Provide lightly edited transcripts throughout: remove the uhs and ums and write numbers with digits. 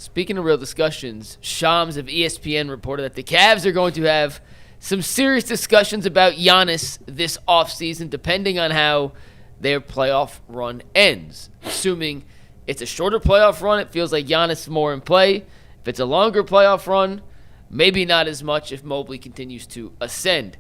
Speaking of real discussions, Shams of ESPN reported that the Cavs are going to have some serious discussions about Giannis this offseason, depending on how their playoff run ends. Assuming it's a shorter playoff run, it feels like Giannis is more in play. If it's a longer playoff run, maybe not as much if Mobley continues to ascend.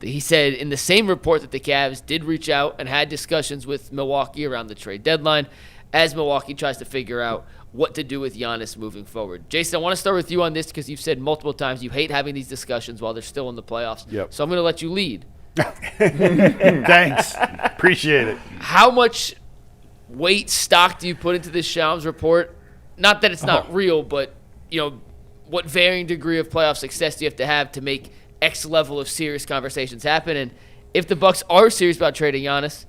He said in the same report that the Cavs did reach out and had discussions with Milwaukee around the trade deadline as Milwaukee tries to figure out what to do with Giannis moving forward. Jason, I want to start with you on this because you've said multiple times you hate having these discussions while they're still in the playoffs. Yep. So I'm going to let you lead. Thanks. Appreciate it. How much weight, stock do you put into this Shams report? Not that it's not real, but what varying degree of playoff success do you have to make X level of serious conversations happen? And if the Bucks are serious about trading Giannis,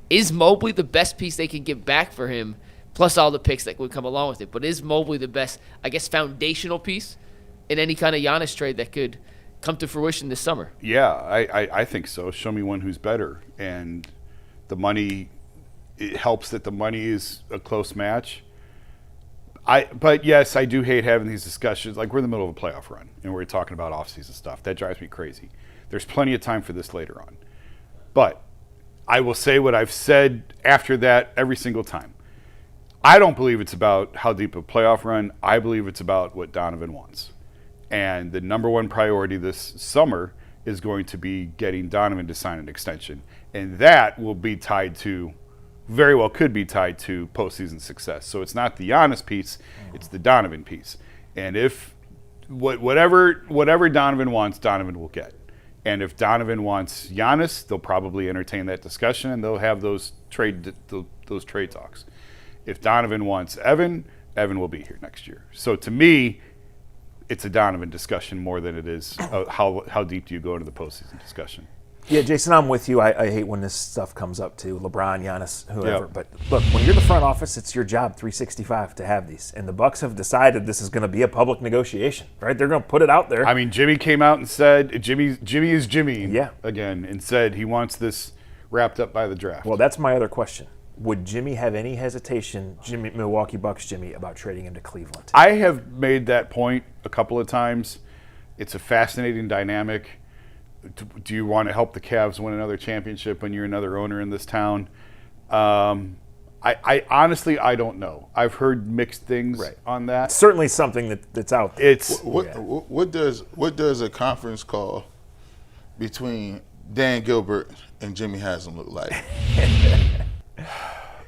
is Mobley the best piece they can give back for him, plus all the picks that would come along with it? But is Mobley the best, foundational piece in any kind of Giannis trade that could come to fruition this summer? Yeah, I think so. Show me one who's better. And the money, it helps that the money is a close match. But yes, I do hate having these discussions. Like, we're in the middle of a playoff run, and we're talking about offseason stuff. That drives me crazy. There's plenty of time for this later on. But I will say what I've said after that every single time. I don't believe it's about how deep a playoff run. I believe it's about what Donovan wants. And the number one priority this summer is going to be getting Donovan to sign an extension. And that will be tied to very well could be tied to postseason success. So it's not the Giannis piece, it's the Donovan piece. And if whatever Donovan wants, Donovan will get. And if Donovan wants Giannis, they'll probably entertain that discussion and they'll have those trade talks. If Donovan wants Evan will be here next year. So to me, it's a Donovan discussion more than it is how deep do you go into the postseason discussion. Yeah, Jason, I'm with you. I hate when this stuff comes up to LeBron, Giannis, whoever. Yep. But look, when you're the front office, it's your job 365 to have these. And the Bucks have decided this is going to be a public negotiation, right? They're going to put it out there. I mean, Jimmy came out and said, Jimmy is Jimmy again, and said he wants this wrapped up by the draft. Well, that's my other question. Would Jimmy have any hesitation, Milwaukee Bucks Jimmy, about trading him to Cleveland? I have made that point a couple of times. It's a fascinating dynamic. Do you want to help the Cavs win another championship when you're another owner in this town? I honestly, I don't know. I've heard mixed things on that. It's certainly something that's out there. What does a conference call between Dan Gilbert and Jimmy Haslam look like?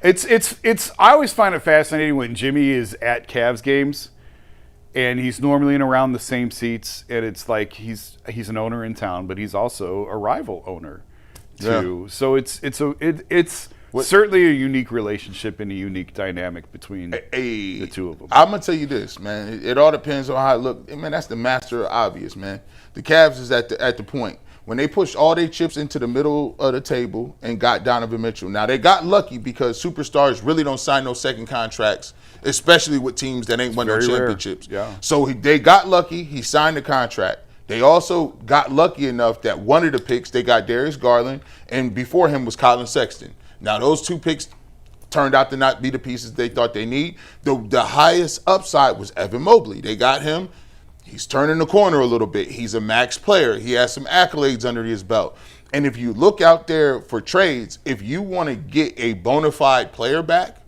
It's I always find it fascinating when Jimmy is at Cavs games. And he's normally in around the same seats, and it's like he's an owner in town, but he's also a rival owner too. Yeah. So it's certainly a unique relationship and a unique dynamic between the two of them. I'm gonna tell you this, man. It all depends on how it looks. Man, that's the master of obvious, man. The Cavs is at the point when they pushed all their chips into the middle of the table and got Donovan Mitchell. Now, they got lucky because superstars really don't sign no second contracts, especially with teams that ain't won no championships. Yeah. So they got lucky. He signed the contract. They also got lucky enough that one of the picks, they got Darius Garland, and before him was Colin Sexton. Now, those two picks turned out to not be the pieces they thought they need. The highest upside was Evan Mobley. They got him. He's turning the corner a little bit. He's a max player. He has some accolades under his belt. And if you look out there for trades, if you want to get a bona fide player back,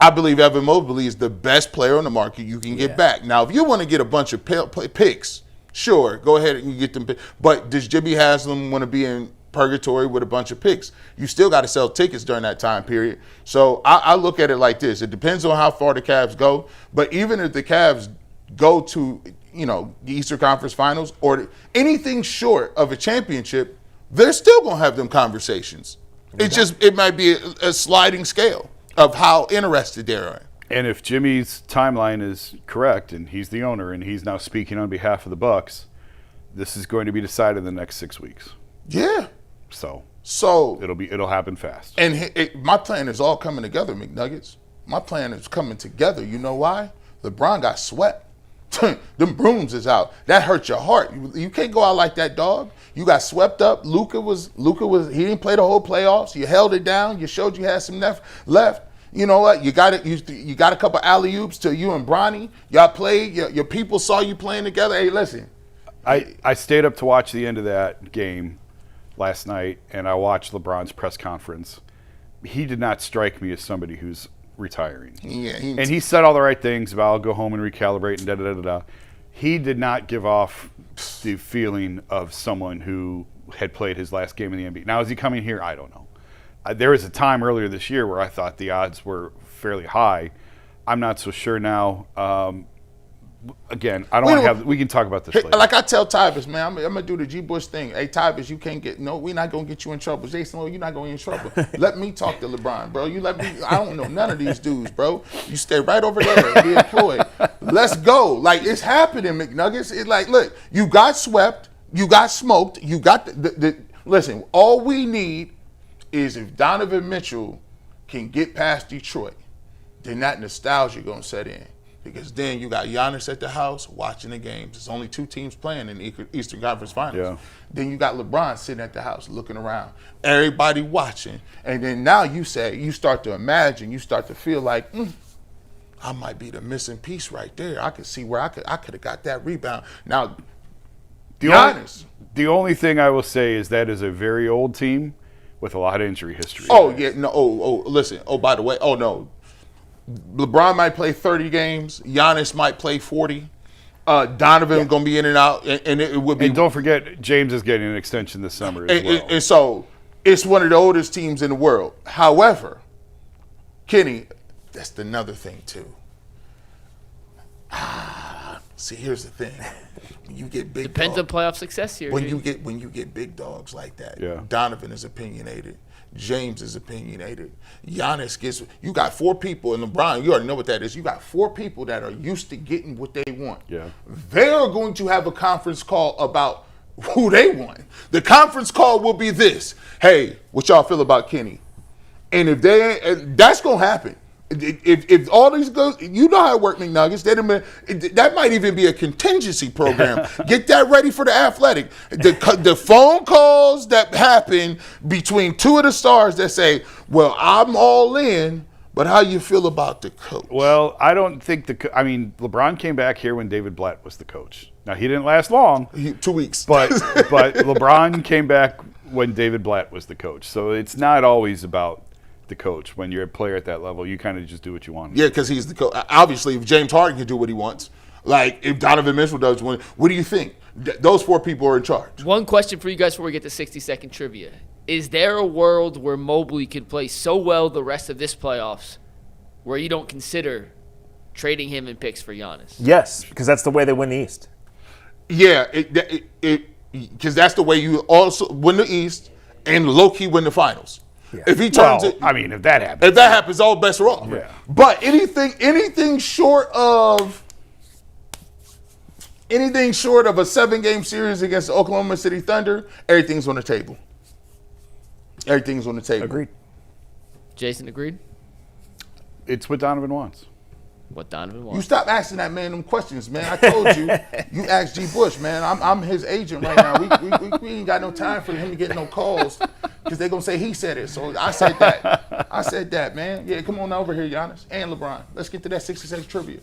I believe Evan Mobley is the best player on the market you can get back. Now, if you want to get a bunch of picks, sure, go ahead and you get them. But does Jimmy Haslam want to be in purgatory with a bunch of picks? You still got to sell tickets during that time period. So I look at it like this. It depends on how far the Cavs go. But even if the Cavs go to, the Eastern Conference Finals or anything short of a championship, they're still going to have them conversations. It might be a sliding scale of how interested they are. And if Jimmy's timeline is correct and he's the owner and he's now speaking on behalf of the Bucks, this is going to be decided in the next 6 weeks. Yeah. So it'll happen fast. And my plan is all coming together, McNuggets. My plan is coming together. You know why? LeBron got swept. Them brooms is out. That hurt your heart. You can't go out like that, dog. You got swept up. Luka was he didn't play the whole playoffs. You held it down. You showed you had some left. You know what? You got it. You got a couple alley oops to you and Bronny. Y'all played. Your people saw you playing together. Hey, listen. I stayed up to watch the end of that game last night, and I watched LeBron's press conference. He did not strike me as somebody who's retiring. Yeah, and he said all the right things about I'll go home and recalibrate and da-da-da-da-da. He did not give off the feeling of someone who had played his last game in the NBA. Now, is he coming here? I don't know. There was a time earlier this year where I thought the odds were fairly high. I'm not so sure now. Again, I don't want to have. We can talk about this later. Like I tell Tyvus, man, I'm gonna do the G. Bush thing. Hey, Tyvus, you can't get. No, we're not gonna get you in trouble. Jason, you're not going to get in trouble. Let me talk to LeBron, bro. You let me. I don't know none of these dudes, bro. You stay right over there and be employed. Let's go. Like it's happening, McNuggets. It's like, look, you got swept, you got smoked, you got the. Listen, all we need is if Donovan Mitchell can get past Detroit, then that nostalgia gonna set in. Because then you got Giannis at the house watching the games. There's only 2 teams playing in the Eastern Conference Finals. Yeah. Then you got LeBron sitting at the house looking around. Everybody watching. And then now you start to imagine, you start to feel like, I might be the missing piece right there. I could see where I could have got that rebound. Now, Giannis. The only thing I will say is that is a very old team with a lot of injury history. Oh, yeah. No. Listen. Oh, by the way. Oh, no. LeBron might play 30 games. Giannis might play 40. Donovan going to be in and out, and it would be. And don't forget, James is getting an extension this summer as well. And so it's one of the oldest teams in the world. However, Kenny, that's another thing too. See, here's the thing: when you get big, Depends on playoff success here. when you get big dogs like that, Yeah. Donovan is opinionated. James is opinionated. Giannis gets. You got 4 people, and LeBron. You already know what that is. You got 4 people that are used to getting what they want. Yeah. They're going to have a conference call about who they want. The conference call will be this: hey, what y'all feel about Kenny? And if that's gonna happen. If all these goes, you know how it works, McNuggets. That might even be a contingency program. Get that ready for the Athletic. The phone calls that happen between 2 of the stars that say, "Well, I'm all in, but how you feel about the coach?" Well, I don't think LeBron came back here when David Blatt was the coach. Now he didn't last long, 2 weeks, but LeBron came back when David Blatt was the coach. So it's not always about the coach. When you're a player at that level, you kind of just do what you want. Yeah, because he's the coach. Obviously, if James Harden can do what he wants, like if Donovan Mitchell does, what do you think? Those 4 people are in charge. One question for you guys before we get to 60-second trivia. Is there a world where Mobley could play so well the rest of this playoffs where you don't consider trading him in picks for Giannis? Yes, because that's the way they win the East. Yeah, because that's the way you also win the East and low-key win the finals. Yeah. If he turns if that happens. If that happens, all bets are off. Yeah. But anything short of a 7-game series against the Oklahoma City Thunder, everything's on the table. Everything's on the table. Agreed. Jason agreed? It's what Donovan wants. What Donovan You wants. stop asking that man them questions, man. I told you. You asked G. Bush, man. I'm his agent right now. We ain't got no time for him to get no calls because they're going to say he said it. So I said that. Man. Yeah, come on over here, Giannis and LeBron. Let's get to that 60-second trivia.